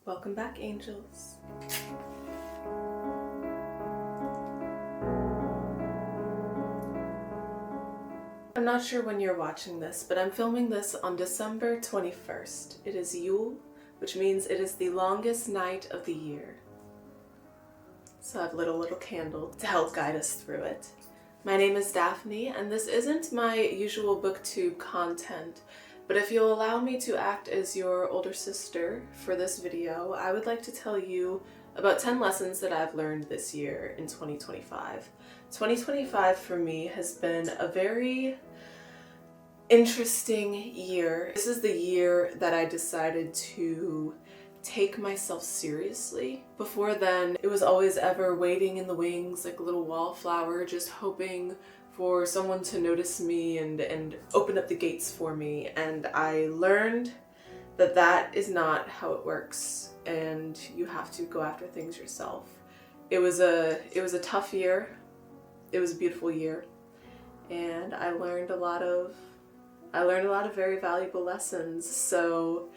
Welcome back, angels. I'm not sure when you're watching this, but I'm filming this on December 21st. It is Yule, which means it is the longest night of the year. So I have a little candle to help guide us through it. My name is Daphne, and this isn't my usual booktube content, but if you'll allow me to act as your older sister for this video, I would like to tell you about 10 lessons that I've learned this year in 2025. 2025 for me has been a very interesting year. This is the year that I decided to take myself seriously. Before then, it was always ever waiting in the wings like a little wallflower, just hoping for someone to notice me and open up the gates for me. And I learned that that is not how it works, and you have to go after things yourself. It was a tough year. It was a beautiful year, and I learned a lot of very valuable lessons. So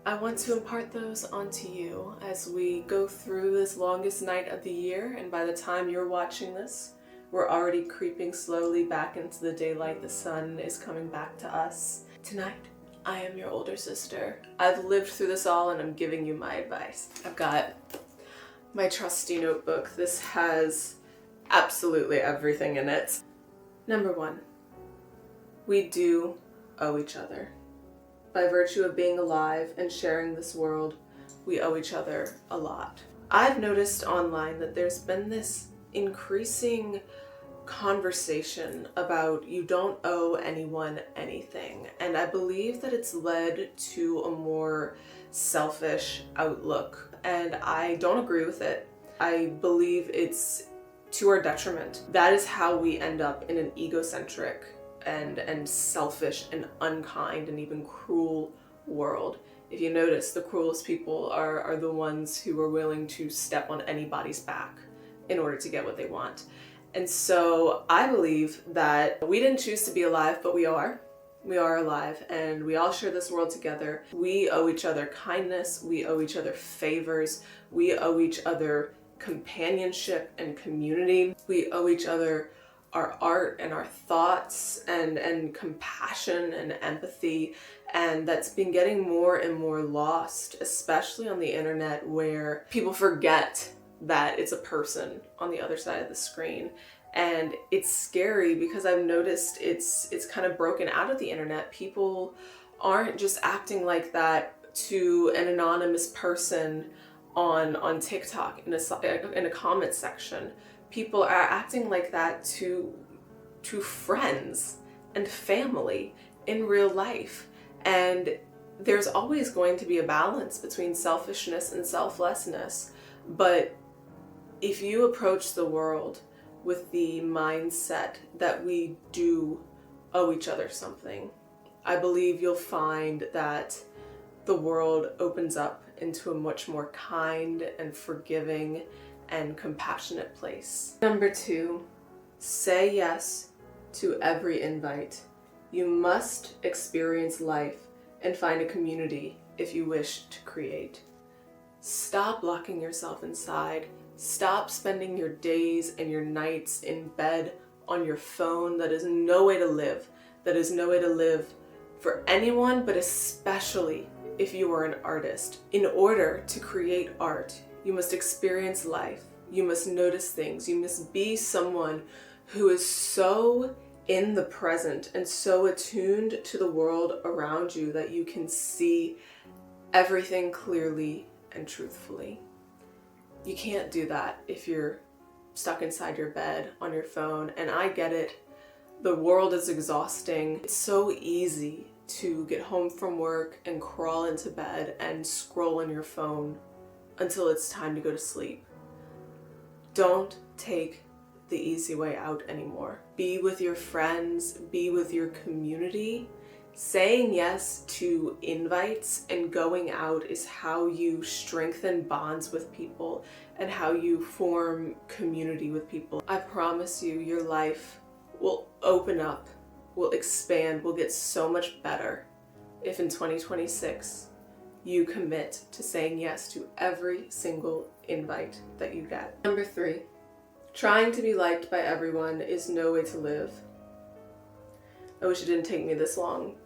I want to impart those onto you as we go through this longest night of the year, and by the time you're watching this, we're already creeping slowly back into the daylight. The sun is coming back to us. Tonight, I am your older sister. I've lived through this all, and I'm giving you my advice. I've got my trusty notebook. This has absolutely everything in it. Number 1, we do owe each other. By virtue of being alive and sharing this world, we owe each other a lot. I've noticed online that there's been this increasing conversation about you don't owe anyone anything, and I believe that it's led to a more selfish outlook, and I don't agree with it. I believe it's to our detriment. That is how we end up in an egocentric and selfish and unkind and even cruel world. If you notice, the cruelest people are the ones who are willing to step on anybody's back in order to get what they want. And so I believe that we didn't choose to be alive, but we are. We are alive, and we all share this world together. We owe each other kindness. We owe each other favors. We owe each other companionship and community. We owe each other our art and our thoughts and compassion and empathy. And that's been getting more and more lost, especially on the internet, where people forget that it's a person on the other side of the screen. And it's scary because I've noticed it's kind of broken out of the internet. People aren't just acting like that to an anonymous person on TikTok in a comment section. People are acting like that to friends and family in real life. And there's always going to be a balance between selfishness and selflessness. But if you approach the world with the mindset that we do owe each other something, I believe you'll find that the world opens up into a much more kind and forgiving and compassionate place. Number 2, say yes to every invite. You must experience life and find a community if you wish to create. Stop locking yourself inside. Stop spending your days and your nights in bed on your phone. That is no way to live. That is no way to live for anyone, but especially if you are an artist. In order to create art, you must experience life. You must notice things. You must be someone who is so in the present and so attuned to the world around you that you can see everything clearly and truthfully. You can't do that if you're stuck inside your bed on your phone, and I get it. The world is exhausting. It's so easy to get home from work and crawl into bed and scroll on your phone until it's time to go to sleep. Don't take the easy way out anymore. Be with your friends, be with your community. Saying yes to invites and going out is how you strengthen bonds with people and how you form community with people. I promise you, your life will open up, will expand, will get so much better if in 2026 you commit to saying yes to every single invite that you get. Number 3, trying to be liked by everyone is no way to live. I wish it didn't take me this long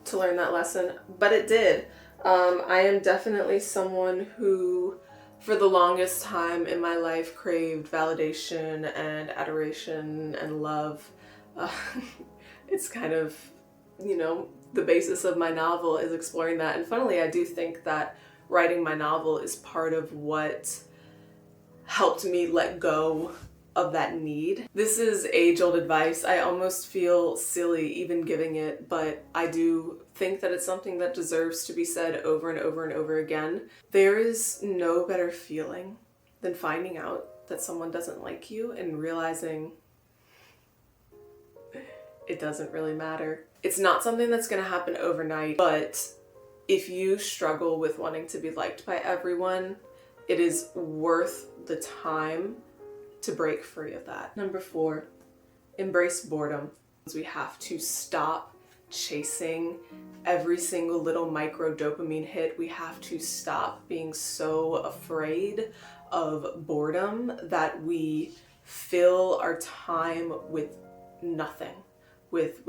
to learn that lesson, but it did. I am definitely someone who, for the longest time in my life, craved validation and adoration and love. It's kind of, the basis of my novel is exploring that. And funnily, I do think that writing my novel is part of what helped me let go of that need. This is age-old advice. I almost feel silly even giving it, but I do think that it's something that deserves to be said over and over and over again. There is no better feeling than finding out that someone doesn't like you and realizing it doesn't really matter. It's not something that's going to happen overnight, but if you struggle with wanting to be liked by everyone, it is worth the time to break free of that. Number 4, embrace boredom. We have to stop chasing every single little micro dopamine hit. We have to stop being so afraid of boredom that we fill our time with nothing, with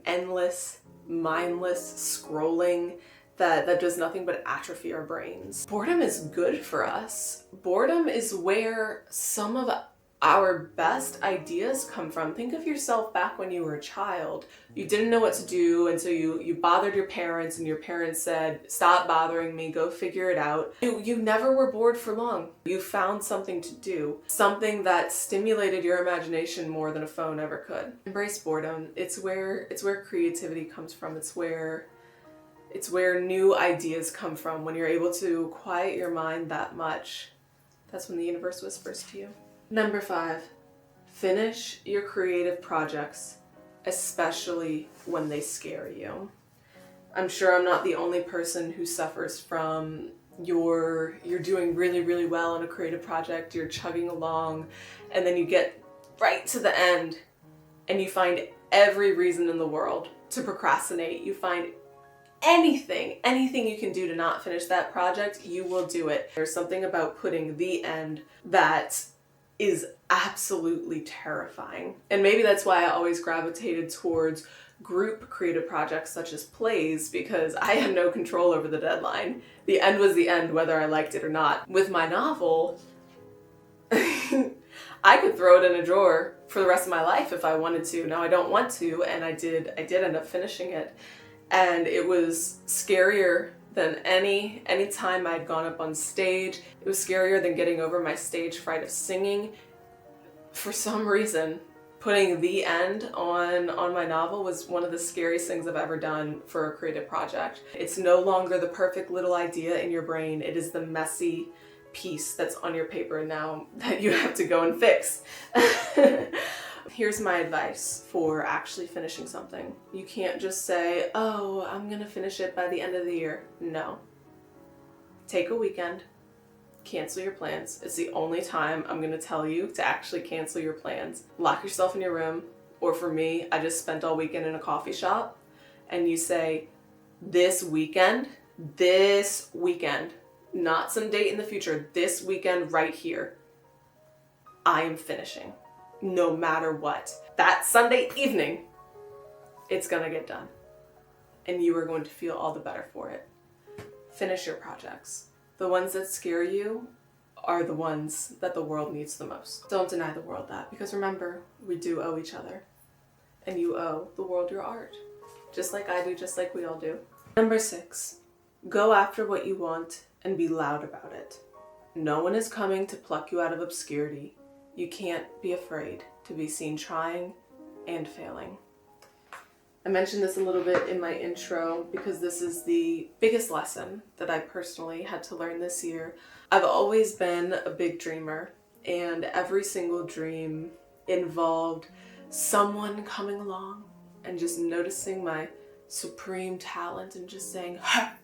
endless, mindless scrolling that does nothing but atrophy our brains. Boredom is good for us. Boredom is where some of our best ideas come from. Think of yourself back when you were a child. You didn't know what to do, and so you bothered your parents, and your parents said, "Stop bothering me, go figure it out." You never were bored for long. You found something to do, something that stimulated your imagination more than a phone ever could. Embrace boredom. It's where creativity comes from. It's where new ideas come from. When you're able to quiet your mind that much, that's when the universe whispers to you. Number 5, finish your creative projects, especially when they scare you. I'm sure I'm not the only person who suffers from you're doing really, really well on a creative project, you're chugging along, and then you get right to the end and you find every reason in the world to procrastinate. You find anything you can do to not finish that project, you will do it. There's something about putting the end that is absolutely terrifying. And maybe that's why I always gravitated towards group creative projects such as plays, because I had no control over the deadline. The end was the end, whether I liked it or not. With my novel, I could throw it in a drawer for the rest of my life if I wanted to. Now I don't want to, and I did end up finishing it. And it was scarier than any time I'd gone up on stage. It was scarier than getting over my stage fright of singing. For some reason, putting the end on my novel was one of the scariest things I've ever done for a creative project. It's no longer the perfect little idea in your brain. It is the messy piece that's on your paper now that you have to go and fix. Here's my advice for actually finishing something. You can't just say, "Oh, I'm gonna finish it by the end of the year." No. Take a weekend, cancel your plans. It's the only time I'm gonna tell you to actually cancel your plans. Lock yourself in your room, or for me, I just spent all weekend in a coffee shop, and you say, this weekend, not some date in the future, this weekend right here, I am finishing. No matter what. That Sunday evening, it's gonna get done. And you are going to feel all the better for it. Finish your projects. The ones that scare you are the ones that the world needs the most. Don't deny the world that, because remember, we do owe each other. And you owe the world your art. Just like I do, just like we all do. Number 6, go after what you want and be loud about it. No one is coming to pluck you out of obscurity. You can't be afraid to be seen trying and failing. I mentioned this a little bit in my intro because this is the biggest lesson that I personally had to learn this year. I've always been a big dreamer, and every single dream involved someone coming along and just noticing my supreme talent and just saying, "Her!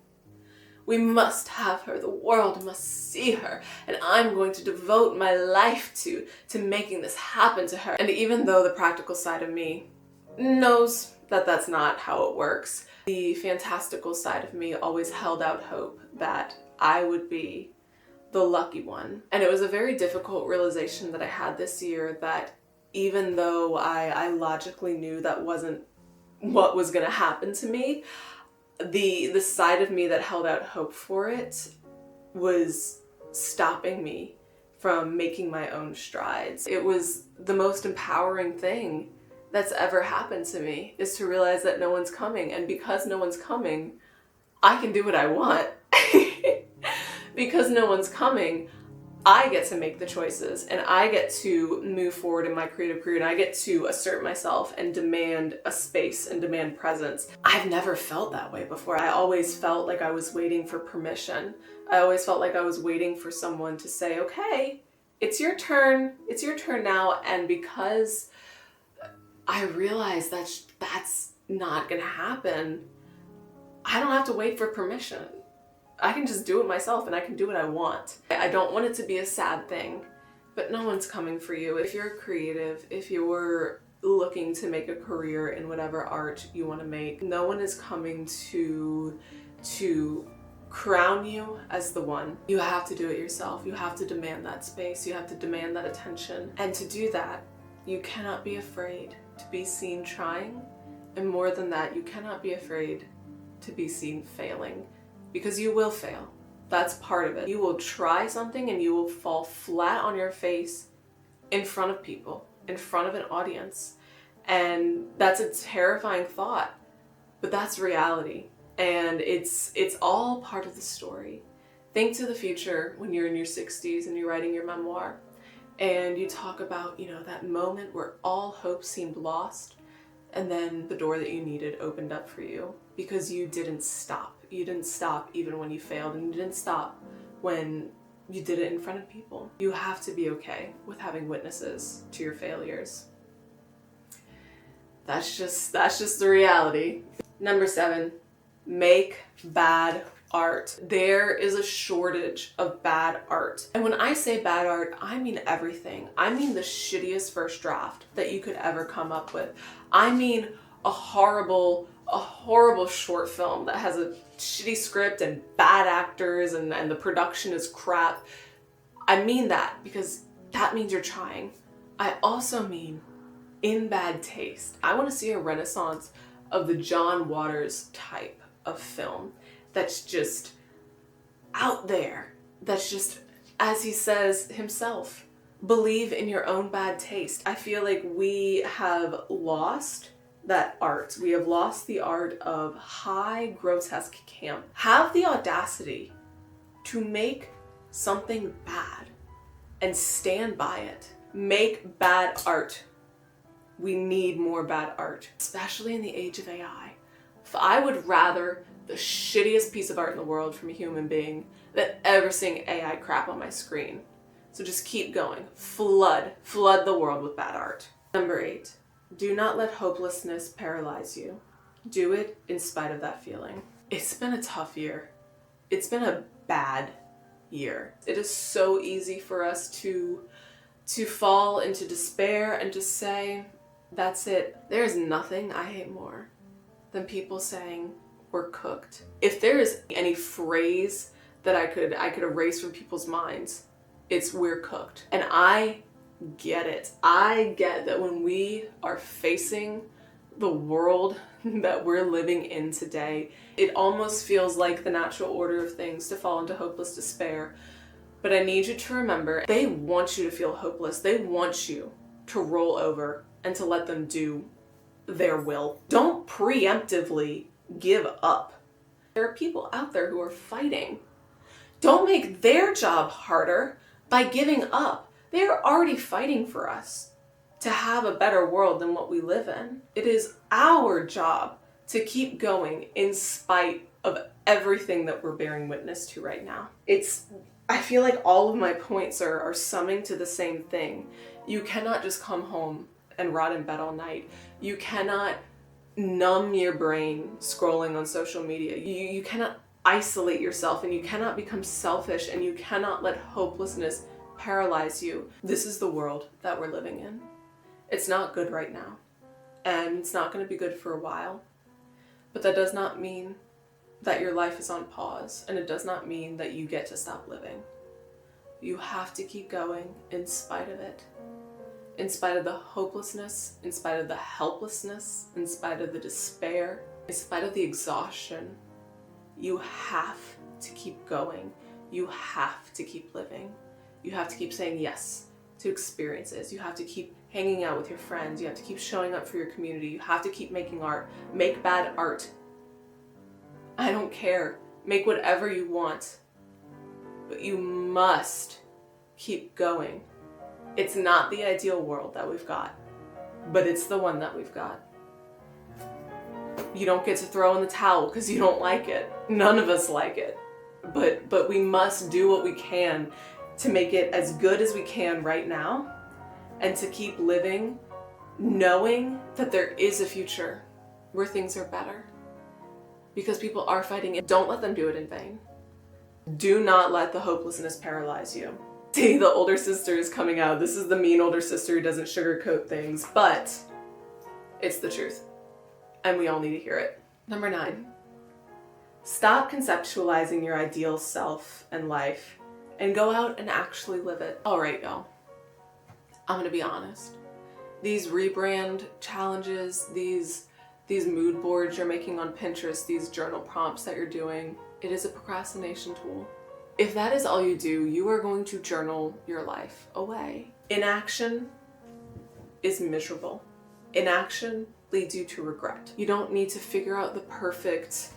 We must have her, the world must see her, and I'm going to devote my life to making this happen to her." And even though the practical side of me knows that that's not how it works, The fantastical side of me always held out hope that I would be the lucky one. And it was a very difficult realization that I had this year, that even though I logically knew that wasn't what was going to happen to me, the side of me that held out hope for it was stopping me from making my own strides. It was the most empowering thing that's ever happened to me, is to realize that no one's coming. And because no one's coming, I can do what I want. Because no one's coming, I get to make the choices, and I get to move forward in my creative career, and I get to assert myself and demand a space and demand presence. I've never felt that way before. I always felt like I was waiting for permission. I always felt like I was waiting for someone to say, okay, it's your turn now. And because I realized that that's not gonna happen, I don't have to wait for permission. I can just do it myself, and I can do what I want. I don't want it to be a sad thing, but no one's coming for you. If you're a creative, if you're looking to make a career in whatever art you want to make, no one is coming to crown you as the one. You have to do it yourself. You have to demand that space. You have to demand that attention. And to do that, you cannot be afraid to be seen trying. And more than that, you cannot be afraid to be seen failing. Because you will fail. That's part of it. You will try something and you will fall flat on your face in front of people, in front of an audience. And that's a terrifying thought, but that's reality. And it's all part of the story. Think to the future when you're in your 60s and you're writing your memoir, and you talk about, that moment where all hope seemed lost, and then the door that you needed opened up for you because you didn't stop. You didn't stop even when you failed, and you didn't stop when you did it in front of people. You have to be okay with having witnesses to your failures. That's just the reality. Number 7, make bad art. There is a shortage of bad art. And when I say bad art, I mean everything. I mean the shittiest first draft that you could ever come up with. I mean a horrible short film that has a shitty script and bad actors and the production is crap. I mean that because that means you're trying. I also mean in bad taste. I want to see a renaissance of the John Waters type of film that's just out there. That's just, as he says himself, believe in your own bad taste. I feel like we have lost that art. We have lost the art of high grotesque camp. Have the audacity to make something bad and stand by it. Make bad art. We need more bad art, especially in the age of AI. I would rather the shittiest piece of art in the world from a human being than ever seeing AI crap on my screen. So just keep going. Flood the world with bad art. Number 8. Do not let hopelessness paralyze you. Do it in spite of that feeling. It's been a tough year. It's been a bad year. It is so easy for us to fall into despair and just say, that's it. There's nothing I hate more than people saying we're cooked. If there is any phrase that I could erase from people's minds, it's we're cooked. And I get it. I get that when we are facing the world that we're living in today, it almost feels like the natural order of things to fall into hopeless despair. But I need you to remember, they want you to feel hopeless. They want you to roll over and to let them do their will. Don't preemptively give up. There are people out there who are fighting. Don't make their job harder by giving up. They are already fighting for us to have a better world than what we live in. It is our job to keep going in spite of everything that we're bearing witness to right now. I feel like all of my points are summing to the same thing. You cannot just come home and rot in bed all night. You cannot numb your brain scrolling on social media. You cannot isolate yourself, and you cannot become selfish, and you cannot let hopelessness paralyze you. This is the world that we're living in. It's not good right now, and it's not going to be good for a while. But that does not mean that your life is on pause, and it does not mean that you get to stop living. You have to keep going in spite of it. In spite of the hopelessness, in spite of the helplessness, in spite of the despair, in spite of the exhaustion, you have to keep going. You have to keep living. You have to keep saying yes to experiences. You have to keep hanging out with your friends. You have to keep showing up for your community. You have to keep making art. Make bad art. I don't care. Make whatever you want. But you must keep going. It's not the ideal world that we've got, but it's the one that we've got. You don't get to throw in the towel because you don't like it. None of us like it. But we must do what we can to make it as good as we can right now, and to keep living knowing that there is a future where things are better. Because people are fighting it. Don't let them do it in vain. Do not let the hopelessness paralyze you. See, the older sister is coming out. This is the mean older sister who doesn't sugarcoat things, but it's the truth. And we all need to hear it. Number 9. Stop conceptualizing your ideal self and life and go out and actually live it. All right, y'all. I'm gonna be honest. These rebrand challenges, these mood boards you're making on Pinterest, these journal prompts that you're doing, it is a procrastination tool. If that is all you do, you are going to journal your life away. Inaction is miserable. Inaction leads you to regret. You don't need to figure out the perfect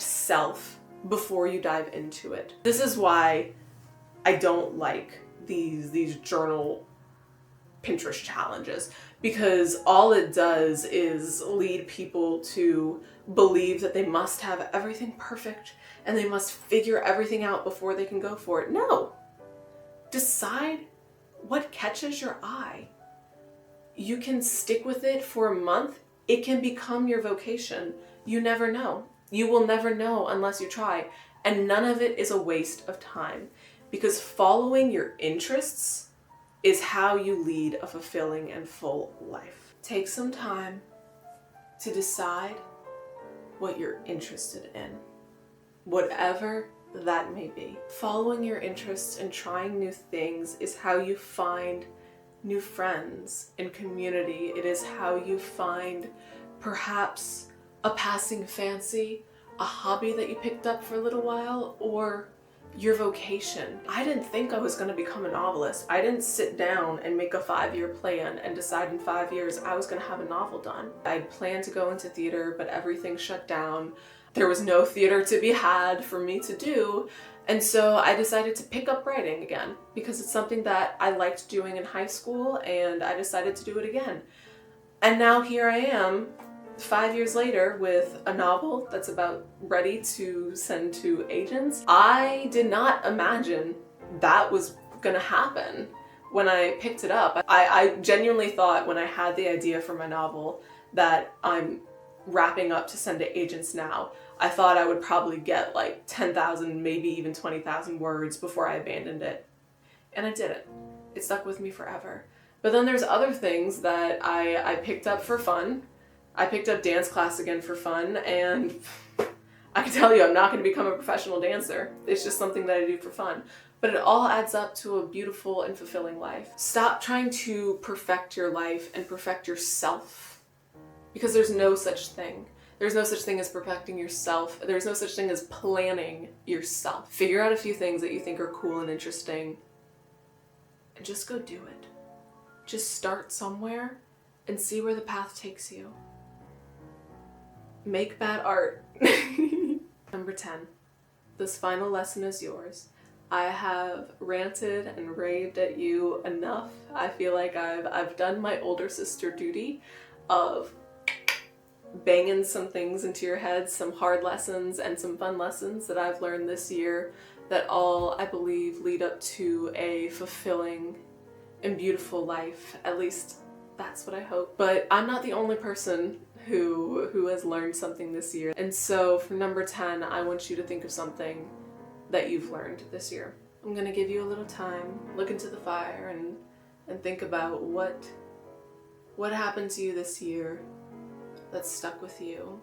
self before you dive into it. This is why I don't like these journal Pinterest challenges, because all it does is lead people to believe that they must have everything perfect and they must figure everything out before they can go for it. No. Decide what catches your eye. You can stick with it for a month. It can become your vocation. You never know. You will never know unless you try. And none of it is a waste of time, because following your interests is how you lead a fulfilling and full life. Take some time to decide what you're interested in, whatever that may be. Following your interests and trying new things is how you find new friends and community. It is how you find perhaps a passing fancy, a hobby that you picked up for a little while, or your vocation. I didn't think I was going to become a novelist. I didn't sit down and make a 5-year plan and decide in 5 years I was going to have a novel done. I planned to go into theater, but everything shut down. There was no theater to be had for me to do. And so I decided to pick up writing again, because it's something that I liked doing in high school, and I decided to do it again. And now here I am, 5 years later, with a novel that's about ready to send to agents. I did not imagine that was gonna happen when I picked it up. I genuinely thought when I had the idea for my novel that I'm wrapping up to send to agents now, I thought I would probably get like 10,000, maybe even 20,000 words before I abandoned it. And I didn't. It stuck with me forever. But then there's other things that I picked up for fun. I picked up dance class again for fun, and I can tell you I'm not going to become a professional dancer. It's just something that I do for fun. But it all adds up to a beautiful and fulfilling life. Stop trying to perfect your life and perfect yourself, because there's no such thing. There's no such thing as perfecting yourself. There's no such thing as planning yourself. Figure out a few things that you think are cool and interesting, and just go do it. Just start somewhere and see where the path takes you. Make bad art. Number 10. This final lesson is yours. I have ranted and raved at you enough. I feel like I've done my older sister duty of banging some things into your head, some hard lessons and some fun lessons that I've learned this year that all, I believe, lead up to a fulfilling and beautiful life. At least that's what I hope. But I'm not the only person who has learned something this year. And so for number 10, I want you to think of something that you've learned this year. I'm gonna give you a little time, look into the fire and think about what happened to you this year that stuck with you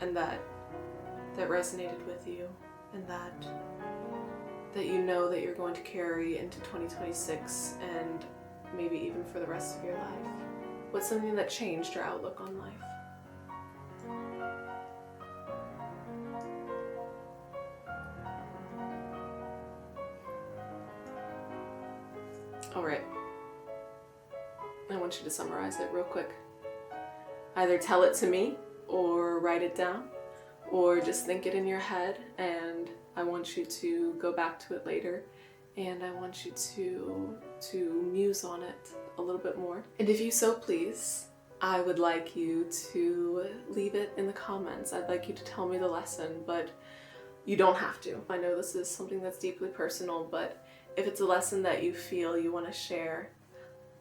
and that resonated with you, and that you know that you're going to carry into 2026 and maybe even for the rest of your life? What's something that changed your outlook on life? All right. I want you to summarize it real quick. Either tell it to me or write it down, or just think it in your head, and I want you to go back to it later, and I want you to muse on it a little bit more. And if you so please, I would like you to leave it in the comments. I'd like you to tell me the lesson, but you don't have to. I know this is something that's deeply personal, but if it's a lesson that you feel you want to share,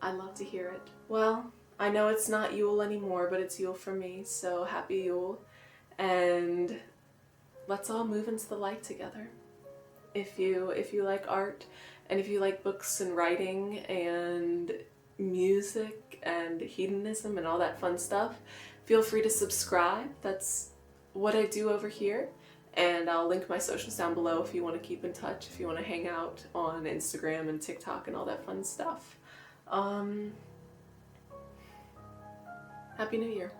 I'd love to hear it. Well, I know it's not Yule anymore, but it's Yule for me, so happy Yule. And let's all move into the light together. If you like art, and if you like books and writing and music and hedonism and all that fun stuff, feel free to subscribe. That's what I do over here. And I'll link my socials down below if you want to keep in touch, if you want to hang out on Instagram and TikTok and all that fun stuff. Happy New Year.